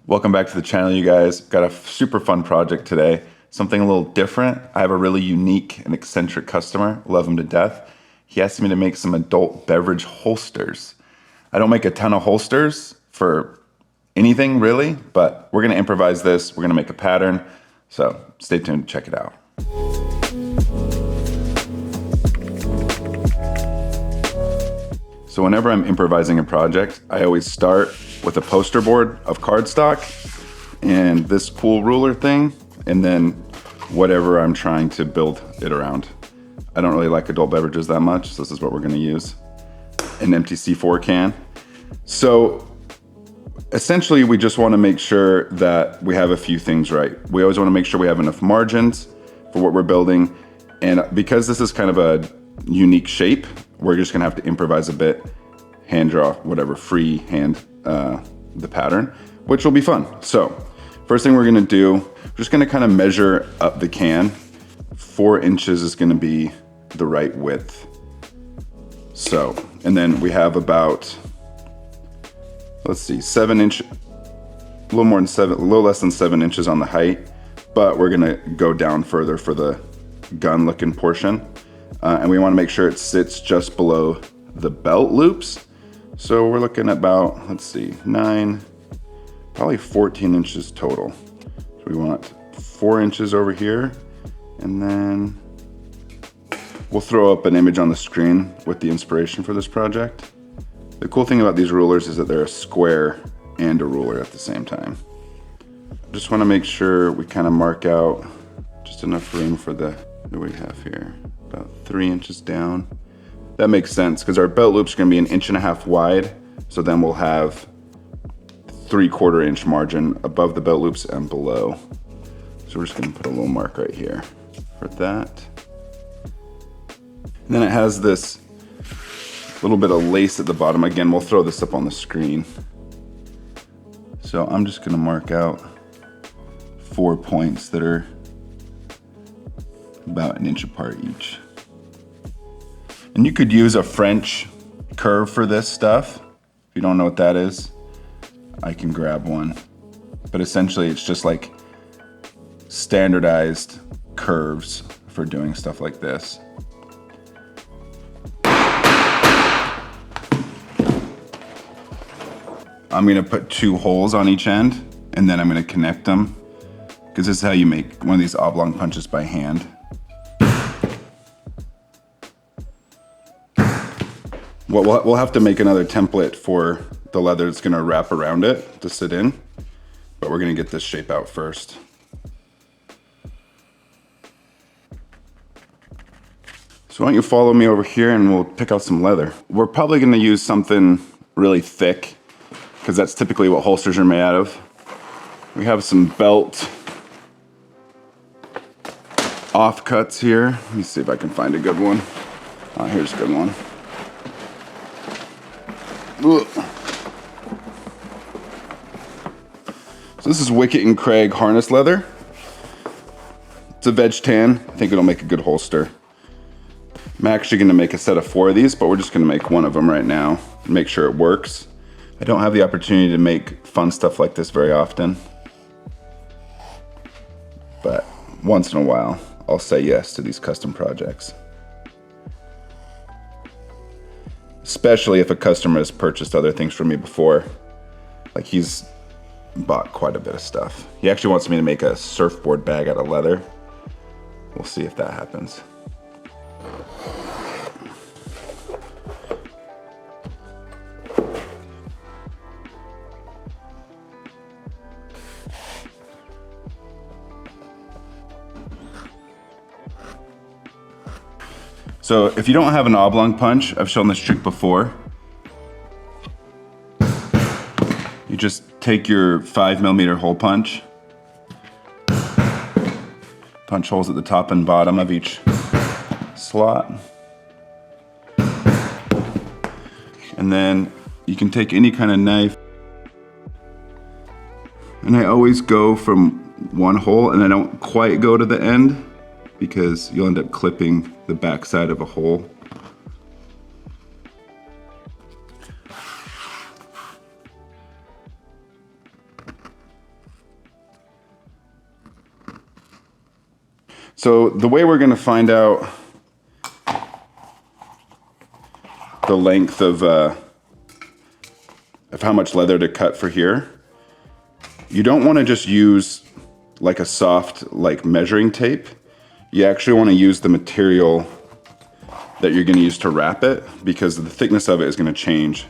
Welcome back to the channel, you guys. Got a super fun project today. Something a little different. I have a really unique and eccentric customer. Love him to death. He asked me to make some adult beverage holsters. I don't make a ton of holsters for anything really, but we're gonna improvise this. We're gonna make a pattern. So stay tuned, check it out. So whenever I'm improvising a project, I always start with a poster board of cardstock and this cool ruler thing, and then whatever I'm trying to build it around. I don't really like adult beverages that much, so this is what we're gonna use. An empty C4 can. So essentially, we just wanna make sure that we have a few things right. We always wanna make sure we have enough margins for what we're building. And because this is kind of a unique shape, we're just gonna have to improvise a bit, hand draw, whatever, freehand the pattern, which will be fun. So first thing we're gonna do, we're just gonna kind of measure up the can. 4 inches is gonna be the right width. So, and then we have about, let's see, 7 inch, a little more than 7, a little less than 7 inches on the height, but we're gonna go down further for the gun looking portion. And we wanna make sure it sits just below the belt loops. So we're looking at about, let's see, 9, probably 14 inches total. So we want 4 inches over here, and then we'll throw up an image on the screen with the inspiration for this project. The cool thing about these rulers is that they're a square and a ruler at the same time. Just wanna make sure we kind of mark out just enough room for the, what do we have here? About 3 inches down. That makes sense because our belt loops are gonna be 1.5 inches wide. So then we'll have 3/4 inch margin above the belt loops and below. So we're just gonna put a little mark right here for that. And then it has this little bit of lace at the bottom. Again, we'll throw this up on the screen. So I'm just gonna mark out 4 points that are about 1 inch apart each. And you could use a French curve for this stuff. If you don't know what that is, I can grab one. But essentially it's just like standardized curves for doing stuff like this. I'm gonna put 2 holes on each end, and then I'm gonna connect them, because this is how you make one of these oblong punches by hand. We'll have to make another template for the leather that's gonna wrap around it to sit in, but we're gonna get this shape out first. So why don't you follow me over here and we'll pick out some leather. We're probably gonna use something really thick because that's typically what holsters are made out of. We have some belt offcuts here. Let me see if I can find a good one. Here's a good one. Ugh. So this is Wicket and Craig harness leather. It's a veg tan. I think it'll make a good holster. I'm actually gonna make a set of 4 of these, but we're just gonna make one of them right now and make sure it works. I don't have the opportunity to make fun stuff like this very often, but once in a while, I'll say yes to these custom projects. Especially if a customer has purchased other things from me before. Like he's bought quite a bit of stuff. He actually wants me to make a surfboard bag out of leather. We'll see if that happens. So if you don't have an oblong punch, I've shown this trick before. You just take your 5mm hole punch, punch holes at the top and bottom of each slot. And then you can take any kind of knife. And I always go from one hole and I don't quite go to the end because you'll end up clipping the back side of a hole. So the way we're going to find out the length of how much leather to cut for here, you don't want to just use like a soft like measuring tape. You actually want to use the material that you're going to use to wrap it, because the thickness of it is going to change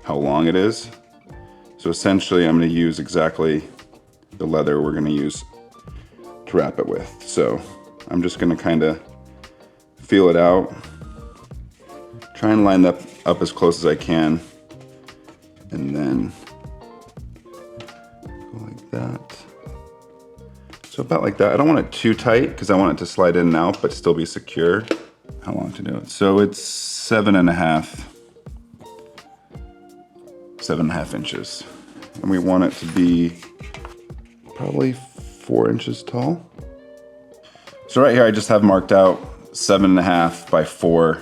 how long it is. So essentially I'm going to use exactly the leather we're going to use to wrap it with. So I'm just going to kind of feel it out, try and line that up as close as I can, and then go like that. So about like that. I don't want it too tight because I want it to slide in and out but still be secure. How long to do it? So it's 7.5 inches. And we want it to be probably 4 inches tall. So right here I just have marked out 7.5 by 4.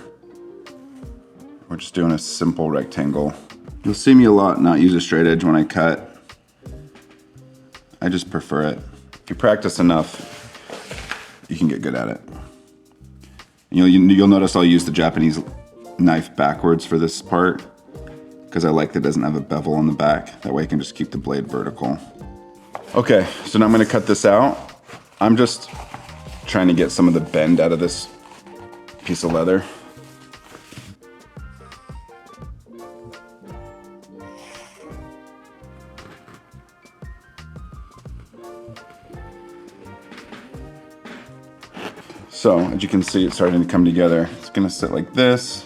We're just doing a simple rectangle. You'll see me a lot not use a straight edge when I cut. I just prefer it. If you practice enough, you can get good at it. You'll notice I'll use the Japanese knife backwards for this part, because I like that it doesn't have a bevel on the back. That way I can just keep the blade vertical. Okay, so now I'm gonna cut this out. I'm just trying to get some of the bend out of this piece of leather. So as you can see, it's starting to come together. It's gonna sit like this.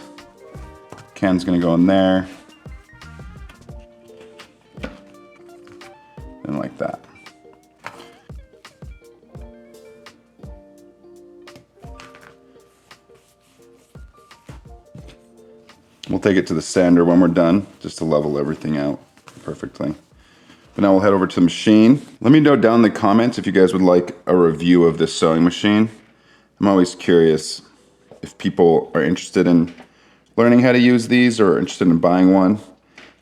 Can's gonna go in there. And like that. We'll take it to the sander when we're done, just to level everything out perfectly. But now we'll head over to the machine. Let me know down in the comments if you guys would like a review of this sewing machine. I'm always curious if people are interested in learning how to use these or interested in buying one.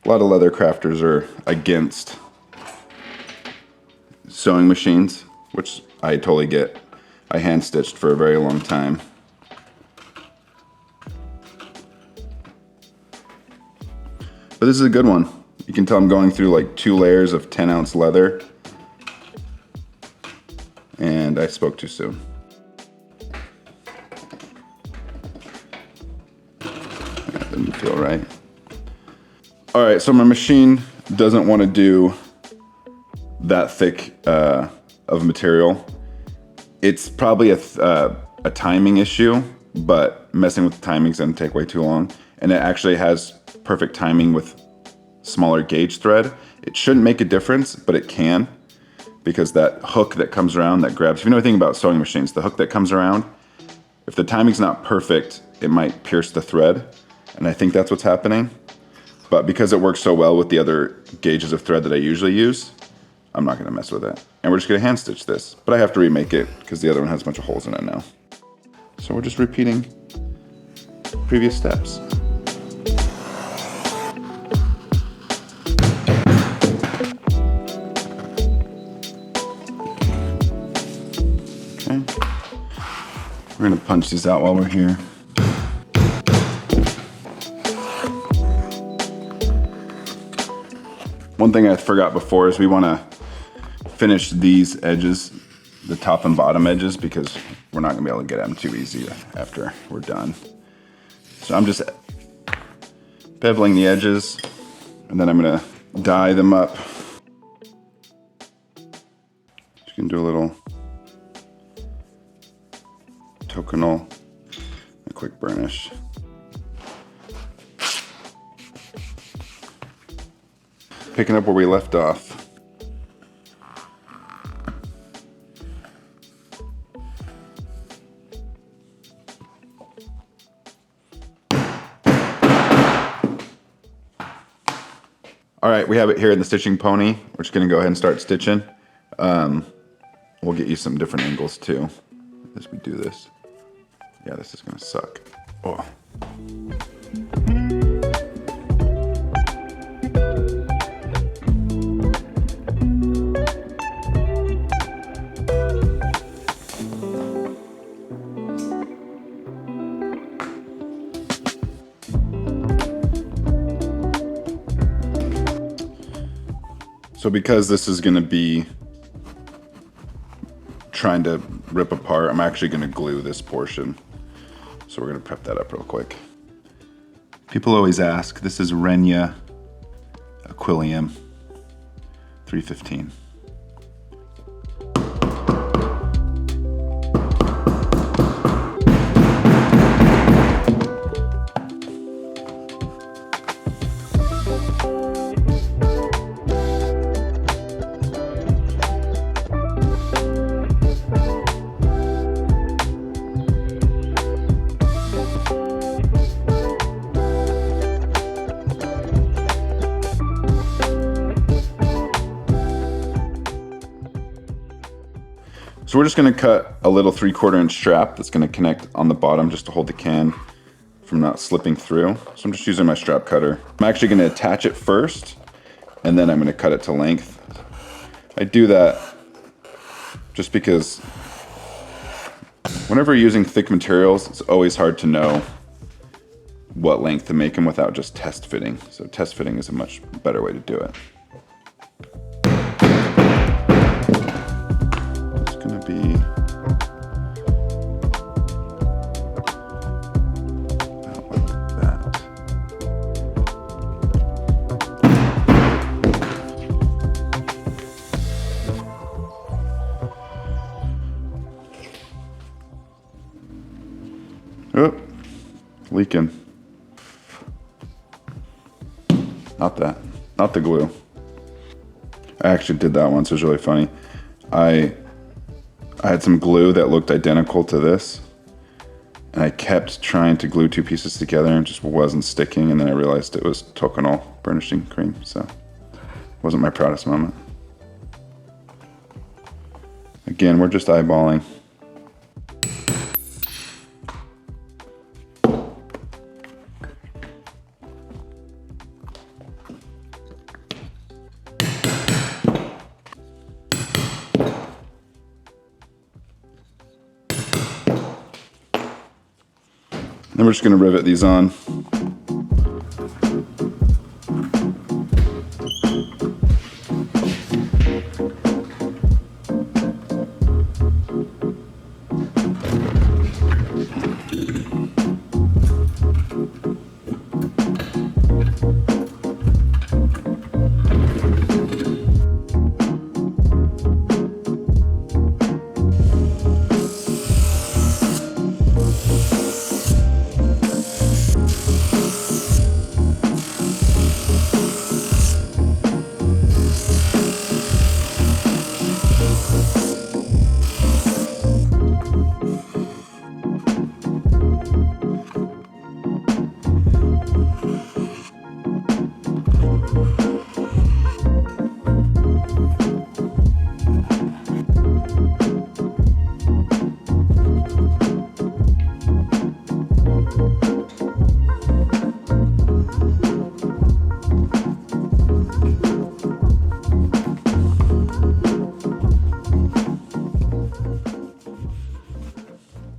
A lot of leather crafters are against sewing machines, which I totally get. I hand stitched for a very long time. But this is a good one. You can tell I'm going through like 2 layers of 10-ounce leather. And I spoke too soon. That didn't feel right. All right, so my machine doesn't want to do that thick of material. It's probably a timing issue, but messing with the timing is going to take way too long. And it actually has perfect timing with smaller gauge thread. It shouldn't make a difference, but it can, because that hook that comes around that grabs, if you know anything about sewing machines, the hook that comes around, if the timing's not perfect, it might pierce the thread. And I think that's what's happening. But because it works so well with the other gauges of thread that I usually use, I'm not gonna mess with it. And we're just gonna hand stitch this, but I have to remake it because the other one has a bunch of holes in it now. So we're just repeating previous steps. Okay. We're gonna punch these out while we're here. One thing I forgot before is we wanna finish these edges, the top and bottom edges, because we're not gonna be able to get at them too easy after we're done. So I'm just beveling the edges, and then I'm gonna dye them up. Just gonna do a little toconal, a quick burnish. Picking up where we left off. All right, we have it here in the stitching pony. We're just gonna go ahead and start stitching. We'll get you some different angles too as we do this. Yeah, this is gonna suck. Oh. So because this is going to be trying to rip apart, I'm actually going to glue this portion. So we're going to prep that up real quick. People always ask, this is Renya Aquilium 315. So we're just going to cut a little 3/4 inch strap that's going to connect on the bottom just to hold the can from not slipping through. So I'm just using my strap cutter. I'm actually going to attach it first, and then I'm going to cut it to length. I do that just because whenever you're using thick materials, it's always hard to know what length to make them without just test fitting. So test fitting is a much better way to do it. Be about like that. Oh, leaking. Not that. Not the glue. I actually did that once. It was really funny. I had some glue that looked identical to this, and I kept trying to glue two pieces together and it just wasn't sticking, and then I realized it was Tokonol burnishing cream, so it wasn't my proudest moment. Again, we're just eyeballing. Then we're just going to rivet these on.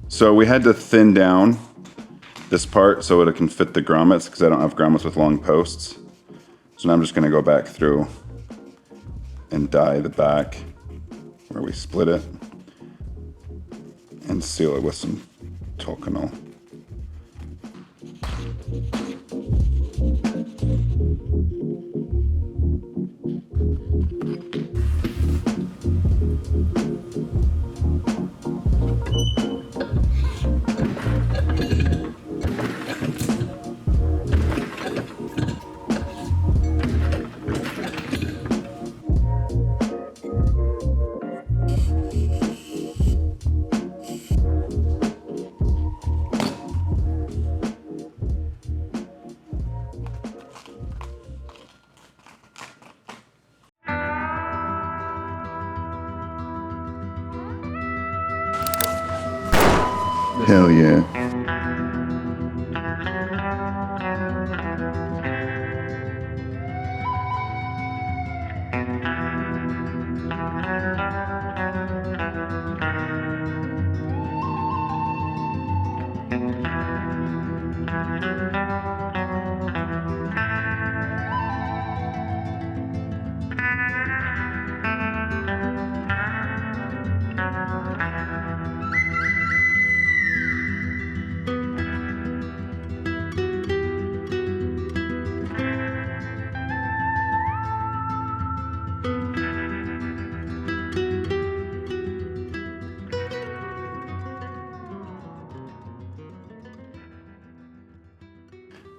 So we had to thin down this part so it can fit the grommets because I don't have grommets with long posts. So now I'm just going to go back through and dye the back where we split it and seal it with some Tokonol. Hell yeah.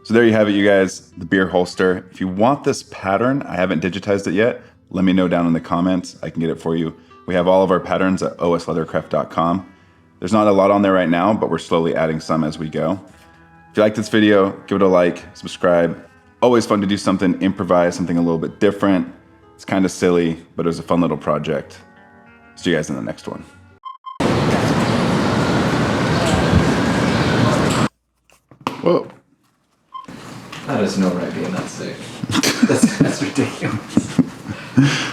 So there you have it, you guys, the beer holster. If you want this pattern, I haven't digitized it yet, let me know down in the comments. I can get it for you. We have all of our patterns at osleathercraft.com. There's not a lot on there right now, but we're slowly adding some as we go. If you like this video, give it a like, subscribe. Always fun to do something, improvise, something a little bit different. It's kind of silly, but it was a fun little project. See you guys in the next one. Whoa. That is no right being that sick. That's ridiculous.